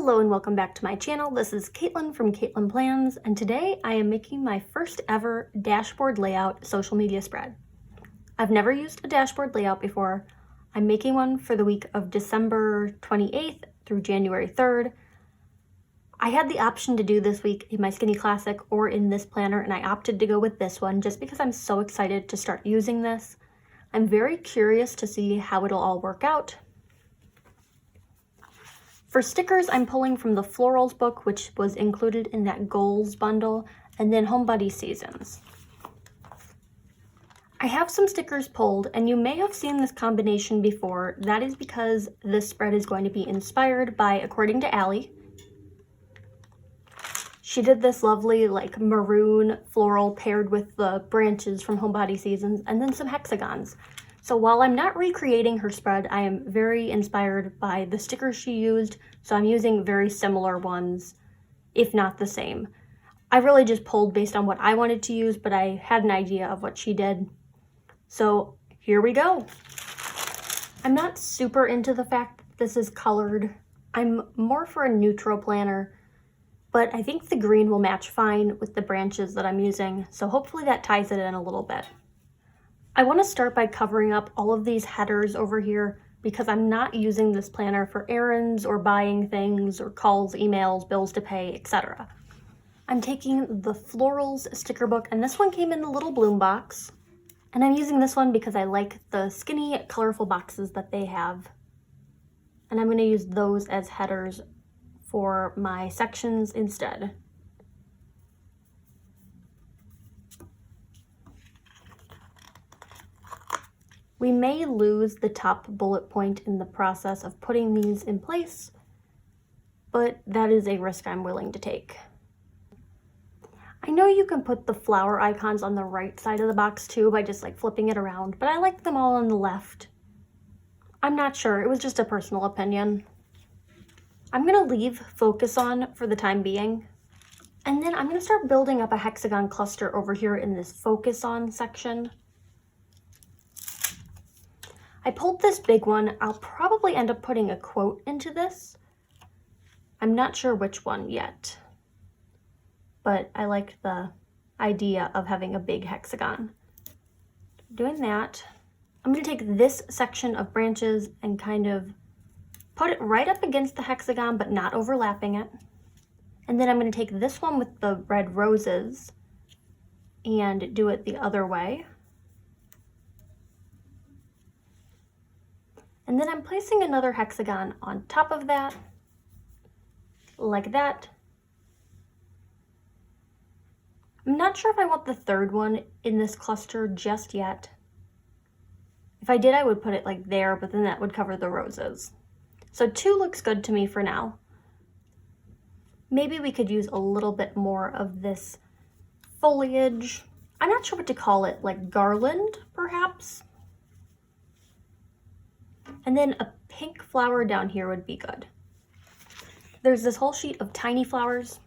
Hello and welcome back to my channel. This is Caitlin from Caitlin Plans, and today I am making my first ever dashboard layout social media spread. I've never used a dashboard layout before. I'm making one for the week of December 28th through January 3rd. I had the option to do this week in my Skinny Classic or in this planner, and I opted to go with this one just because I'm so excited to start using this. I'm very curious to see how it'll all work out. For stickers, I'm pulling from the Florals book, which was included in that Goals bundle, and then Homebody Seasons. I have some stickers pulled, and you may have seen this combination before. That is because this spread is going to be inspired by According to Allie. She did this lovely like maroon floral paired with the branches from Homebody Seasons, and then some hexagons. So while I'm not recreating her spread, I am very inspired by the stickers she used, so I'm using very similar ones, if not the same. I really just pulled based on what I wanted to use, but I had an idea of what she did. So here we go. I'm not super into the fact that this is colored. I'm more for a neutral planner, but I think the green will match fine with the branches that I'm using, so hopefully that ties it in a little bit. I want to start by covering up all of these headers over here because I'm not using this planner for errands or buying things or calls, emails, bills to pay, etc. I'm taking the Florals sticker book, and this one came in the little bloom box. And I'm using this one because I like the skinny, colorful boxes that they have. And I'm going to use those as headers for my sections instead. We may lose the top bullet point in the process of putting these in place, but that is a risk I'm willing to take. I know you can put the flower icons on the right side of the box too by just like flipping it around, but I like them all on the left. I'm not sure, it was just a personal opinion. I'm gonna leave focus on for the time being, and then I'm gonna start building up a hexagon cluster over here in this focus on section. I pulled this big one. I'll probably end up putting a quote into this. I'm not sure which one yet, but I like the idea of having a big hexagon. Doing that, I'm going to take this section of branches and kind of put it right up against the hexagon, but not overlapping it. And then I'm going to take this one with the red roses and do it the other way. And then I'm placing another hexagon on top of that, like that. I'm not sure if I want the third one in this cluster just yet. If I did, I would put it like there, but then that would cover the roses. So 2 looks good to me for now. Maybe we could use a little bit more of this foliage. I'm not sure what to call it, like garland, perhaps? And then a pink flower down here would be good. There's this whole sheet of tiny flowers.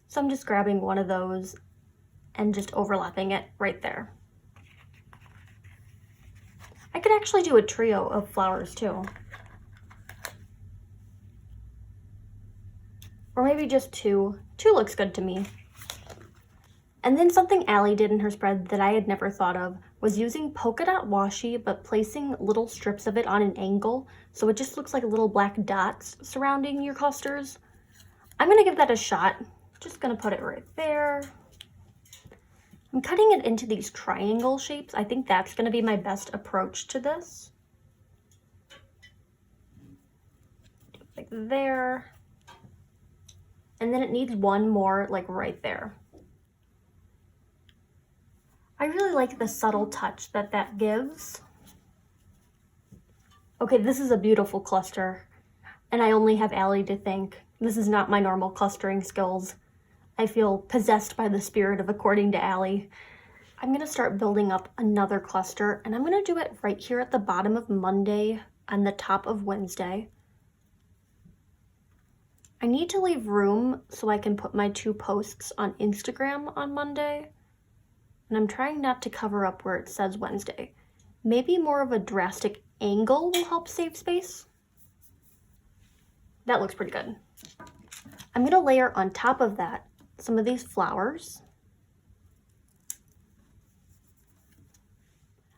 So I'm just grabbing one of those and just overlapping it right there. I could actually do a trio of flowers too. Or maybe just 2. 2 looks good to me. And then something Allie did in her spread that I had never thought of was using polka dot washi, but placing little strips of it on an angle, so it just looks like little black dots surrounding your clusters. I'm gonna give that a shot. Just gonna put it right there. I'm cutting it into these triangle shapes. I think that's gonna be my best approach to this. Like there. And then it needs one more like right there. I really like the subtle touch that that gives. Okay, this is a beautiful cluster, and I only have Allie to thank. This is not my normal clustering skills. I feel possessed by the spirit of According to Allie. I'm gonna start building up another cluster, and I'm gonna do it right here at the bottom of Monday and the top of Wednesday. I need to leave room so I can put my 2 posts on Instagram on Monday. And I'm trying not to cover up where it says Wednesday. Maybe more of a drastic angle will help save space. That looks pretty good. I'm going to layer on top of that some of these flowers.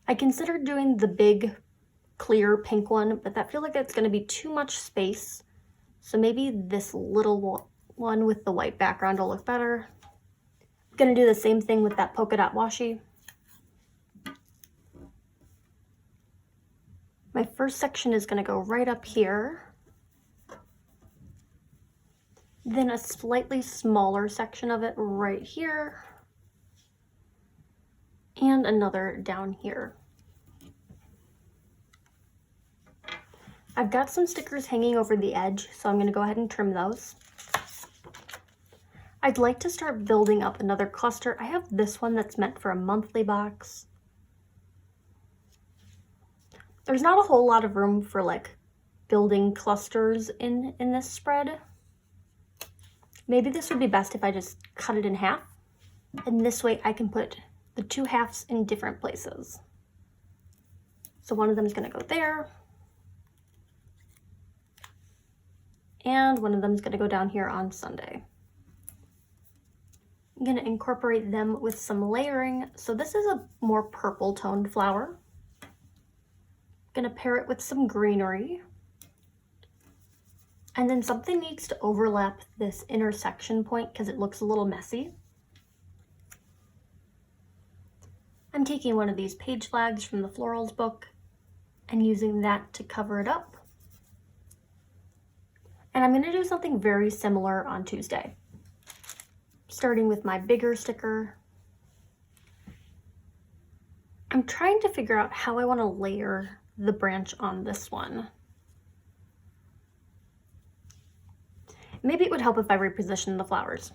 I considered doing the big clear pink one, but that feels like it's going to be too much space. So maybe this little one with the white background will look better. I'm going to do the same thing with that polka dot washi. My first section is going to go right up here. Then a slightly smaller section of it right here. And another down here. I've got some stickers hanging over the edge, so I'm going to go ahead and trim those. I'd like to start building up another cluster. I have this one that's meant for a monthly box. There's not a whole lot of room for like building clusters in this spread. Maybe this would be best if I just cut it in half. And this way I can put the two halves in different places. So one of them is going to go there. And one of them is going to go down here on Sunday. I'm going to incorporate them with some layering. So this is a more purple toned flower. I'm going to pair it with some greenery. And then something needs to overlap this intersection point because it looks a little messy. I'm taking one of these page flags from the Florals book and using that to cover it up. And I'm going to do something very similar on Tuesday. Starting with my bigger sticker. I'm trying to figure out how I want to layer the branch on this one. Maybe it would help if I reposition the flowers.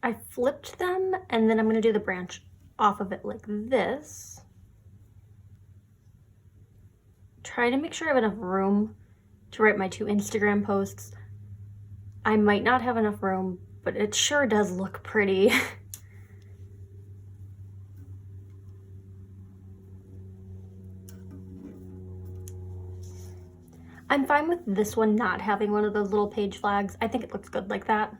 I flipped them and then I'm going to do the branch off of it like this. Try to make sure I have enough room to write my 2 Instagram posts. I might not have enough room, but it sure does look pretty. I'm fine with this one not having one of those little page flags. I think it looks good like that.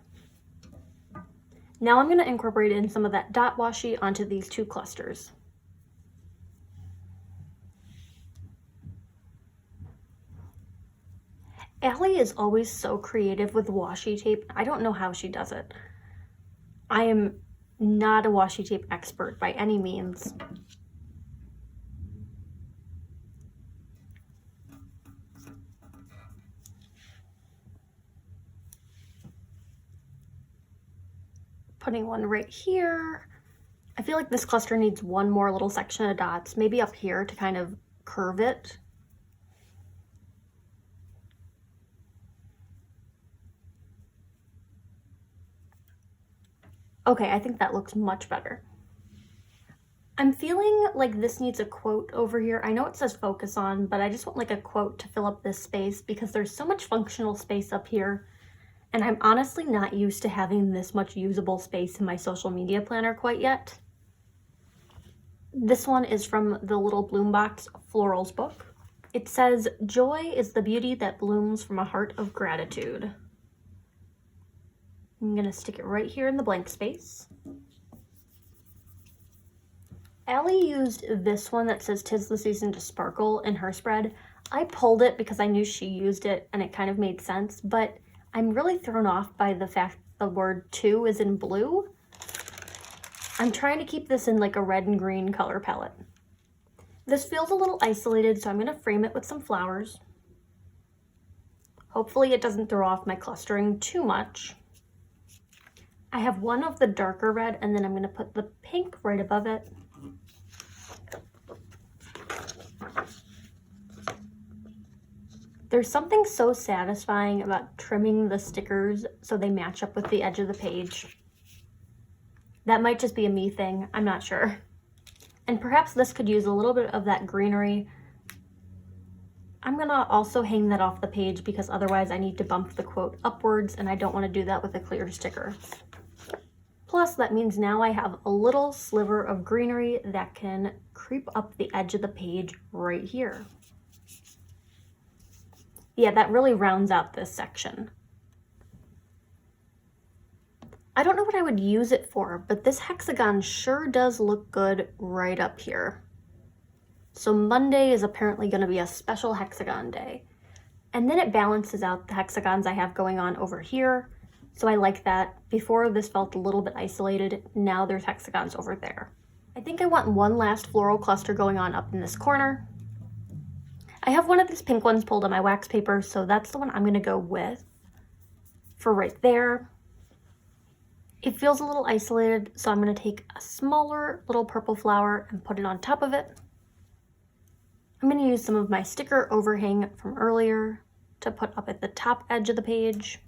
Now I'm going to incorporate in some of that dot washi onto these 2 clusters. Allie is always so creative with washi tape. I don't know how she does it. I am not a washi tape expert by any means. Putting one right here. I feel like this cluster needs one more little section of dots, maybe up here to kind of curve it. Okay, I think that looks much better. I'm feeling like this needs a quote over here. I know it says focus on, but I just want like a quote to fill up this space because there's so much functional space up here. And I'm honestly not used to having this much usable space in my social media planner quite yet. This one is from the Little Bloom Box Florals book. It says, "Joy is the beauty that blooms from a heart of gratitude." I'm gonna stick it right here in the blank space. Allie used this one that says "'Tis the season to sparkle" in her spread. I pulled it because I knew she used it and it kind of made sense, but I'm really thrown off by the fact the word "to" is in blue. I'm trying to keep this in like a red and green color palette. This feels a little isolated, so I'm gonna frame it with some flowers. Hopefully it doesn't throw off my clustering too much. I have one of the darker red and then I'm gonna put the pink right above it. There's something so satisfying about trimming the stickers so they match up with the edge of the page. That might just be a me thing, I'm not sure. And perhaps this could use a little bit of that greenery. I'm gonna also hang that off the page because otherwise I need to bump the quote upwards and I don't want to do that with a clear sticker. Plus, that means now I have a little sliver of greenery that can creep up the edge of the page right here. Yeah, that really rounds out this section. I don't know what I would use it for, but this hexagon sure does look good right up here. So Monday is apparently going to be a special hexagon day. And then it balances out the hexagons I have going on over here. So I like that. Before, this felt a little bit isolated. Now there's hexagons over there. I think I want one last floral cluster going on up in this corner. I have one of these pink ones pulled on my wax paper, so that's the one I'm going to go with for right there. It feels a little isolated, so I'm going to take a smaller little purple flower and put it on top of it. I'm going to use some of my sticker overhang from earlier to put up at the top edge of the page.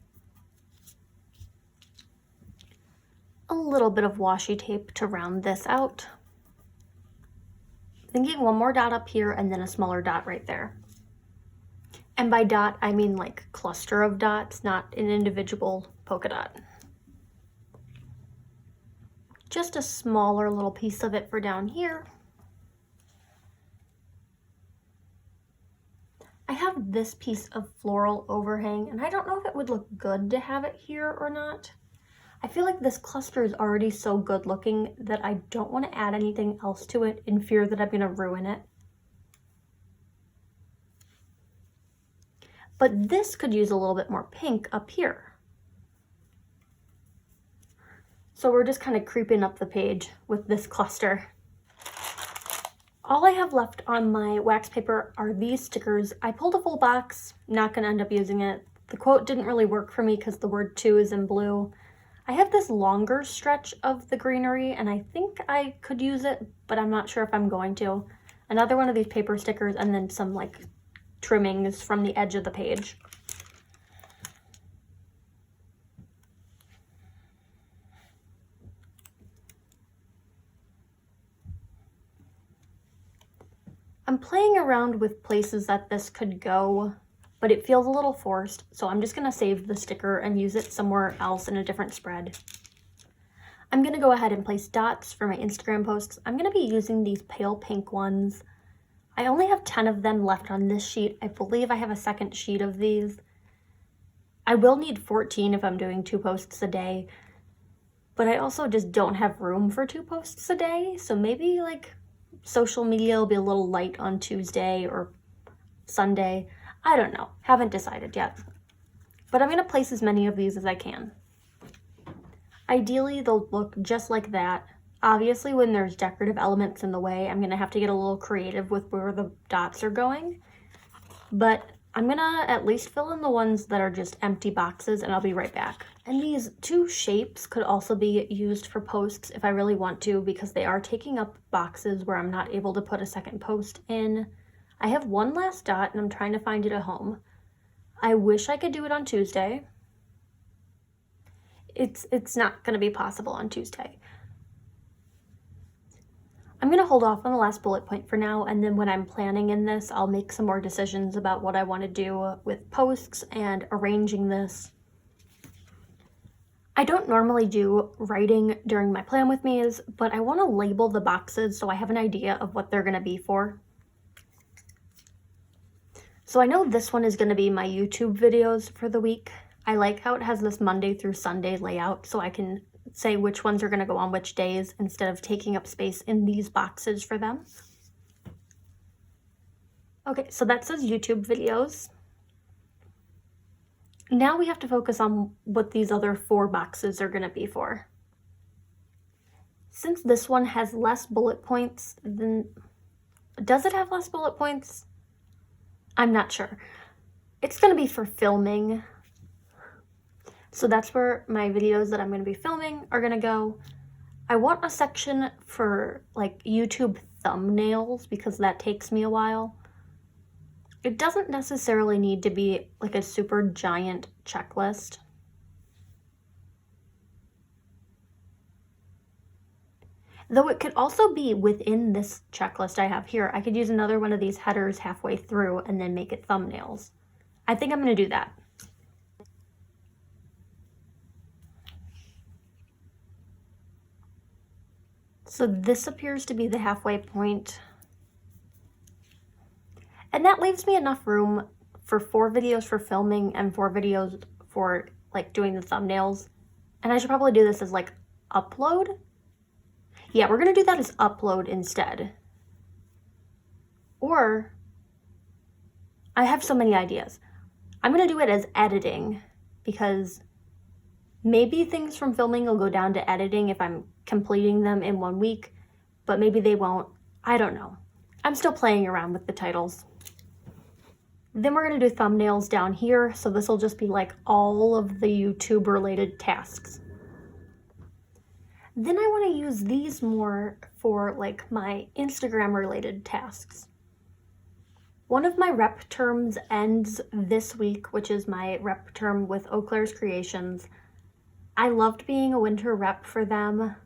A little bit of washi tape to round this out. Thinking one more dot up here and then a smaller dot right there. And by dot, I mean like cluster of dots, not an individual polka dot. Just a smaller little piece of it for down here. I have this piece of floral overhang, and I don't know if it would look good to have it here or not. I feel like this cluster is already so good looking that I don't want to add anything else to it in fear that I'm going to ruin it. But this could use a little bit more pink up here. So we're just kind of creeping up the page with this cluster. All I have left on my wax paper are these stickers. I pulled a full box, not going to end up using it. The quote didn't really work for me because the word "to" is in blue. I have this longer stretch of the greenery and I think I could use it, but I'm not sure if I'm going to. Another one of these paper stickers and then some like trimmings from the edge of the page. I'm playing around with places that this could go, but it feels a little forced, so I'm just going to save the sticker and use it somewhere else in a different spread. I'm going to go ahead and place dots for my Instagram posts. I'm going to be using these pale pink ones. I only have 10 of them left on this sheet. I believe I have a second sheet of these. I will need 14 if I'm doing 2 posts a day, but I also just don't have room for 2 posts a day, so maybe like social media will be a little light on Tuesday or Sunday. I don't know. Haven't decided yet. But I'm going to place as many of these as I can. Ideally, they'll look just like that. Obviously, when there's decorative elements in the way, I'm going to have to get a little creative with where the dots are going. But I'm going to at least fill in the ones that are just empty boxes, and I'll be right back. And these 2 shapes could also be used for posts if I really want to, because they are taking up boxes where I'm not able to put a second post in. I have one last dot, and I'm trying to find it at home. I wish I could do it on Tuesday. It's not going to be possible on Tuesday. I'm going to hold off on the last bullet point for now, and then when I'm planning in this, I'll make some more decisions about what I want to do with posts and arranging this. I don't normally do writing during my plan with me's, but I want to label the boxes so I have an idea of what they're going to be for. So I know this one is going to be my YouTube videos for the week. I like how it has this Monday through Sunday layout, so I can say which ones are going to go on which days instead of taking up space in these boxes for them. Okay, so that says YouTube videos. Now we have to focus on what these other 4 boxes are going to be for. Since this one has less bullet points than... Does it have less bullet points? I'm not sure. It's going to be for filming. So that's where my videos that I'm going to be filming are going to go. I want a section for like YouTube thumbnails because that takes me a while. It doesn't necessarily need to be like a super giant checklist. Though it could also be within this checklist I have here. I could use another one of these headers halfway through and then make it thumbnails. I think I'm going to do that. So this appears to be the halfway point. And that leaves me enough room for 4 videos for filming and 4 videos for like doing the thumbnails. And I should probably do this as like upload. Yeah, we're gonna do that as upload instead. Or I have so many ideas. I'm gonna do it as editing because maybe things from filming will go down to editing if I'm completing them in 1 week, but maybe they won't. I don't know. I'm still playing around with the titles. Then we're gonna do thumbnails down here, so this will just be like all of the YouTube related tasks. Then I wanna use these more for like my Instagram related tasks. One of my rep terms ends this week, which is my rep term with Eau Claire's Creations. I loved being a winter rep for them.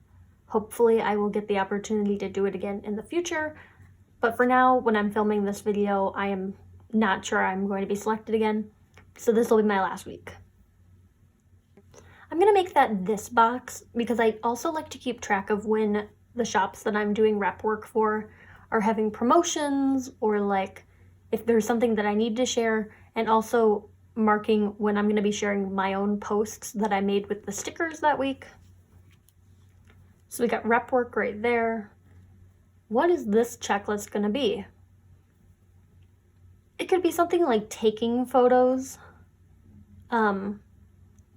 Hopefully I will get the opportunity to do it again in the future. But for now, when I'm filming this video, I am not sure I'm going to be selected again. So this will be my last week. I'm gonna make that this box because I also like to keep track of when the shops that I'm doing rep work for are having promotions or like if there's something that I need to share, and also marking when I'm going to be sharing my own posts that I made with the stickers that week. So we got rep work right there. What is this checklist going to be? It could be something like taking photos.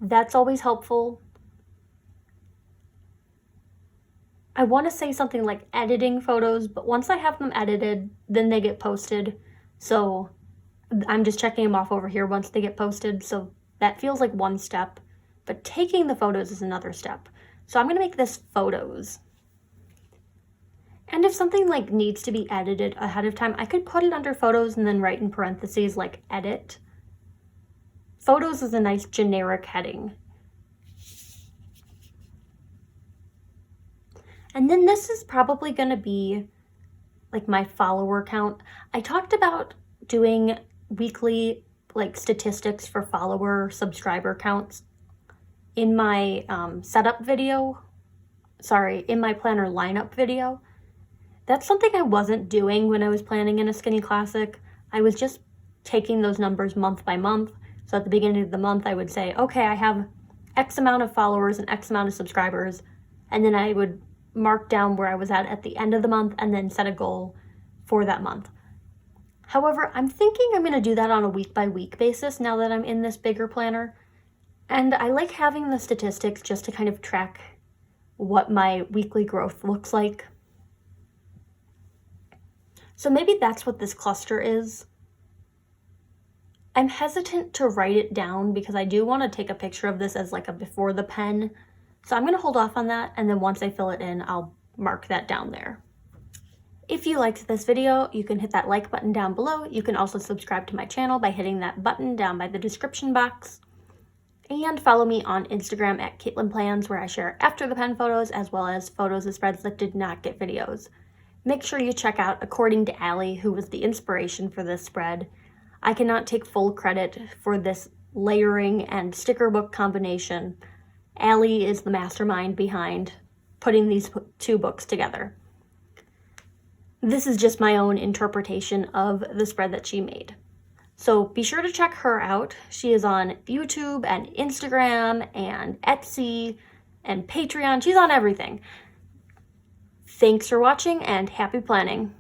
That's always helpful. I want to say something like editing photos, but once I have them edited, then they get posted. So I'm just checking them off over here once they get posted. So that feels like one step, but taking the photos is another step. So I'm gonna make this photos. And if something like needs to be edited ahead of time, I could put it under photos and then write in parentheses like edit. Photos is a nice generic heading. And then this is probably gonna be like my follower count. I talked about doing weekly like statistics for follower subscriber counts in my setup video. Sorry, in my planner lineup video. That's something I wasn't doing when I was planning in a Skinny Classic. I was just taking those numbers month by month. So at the beginning of the month, I would say, okay, I have X amount of followers and X amount of subscribers. And then I would mark down where I was at the end of the month and then set a goal for that month. However, I'm thinking I'm going to do that on a week-by-week basis now that I'm in this bigger planner. And I like having the statistics just to kind of track what my weekly growth looks like. So maybe that's what this cluster is. I'm hesitant to write it down because I do want to take a picture of this as like a before the pen. So I'm going to hold off on that, and then once I fill it in, I'll mark that down there. If you liked this video, you can hit that like button down below. You can also subscribe to my channel by hitting that button down by the description box. And follow me on Instagram at Caitlin Plans, where I share after the pen photos as well as photos of spreads that did not get videos. Make sure you check out According to Allie, who was the inspiration for this spread. I cannot take full credit for this layering and sticker book combination. Allie is the mastermind behind putting these 2 books together. This is just my own interpretation of the spread that she made. So be sure to check her out. She is on YouTube and Instagram and Etsy and Patreon. She's on everything. Thanks for watching and happy planning.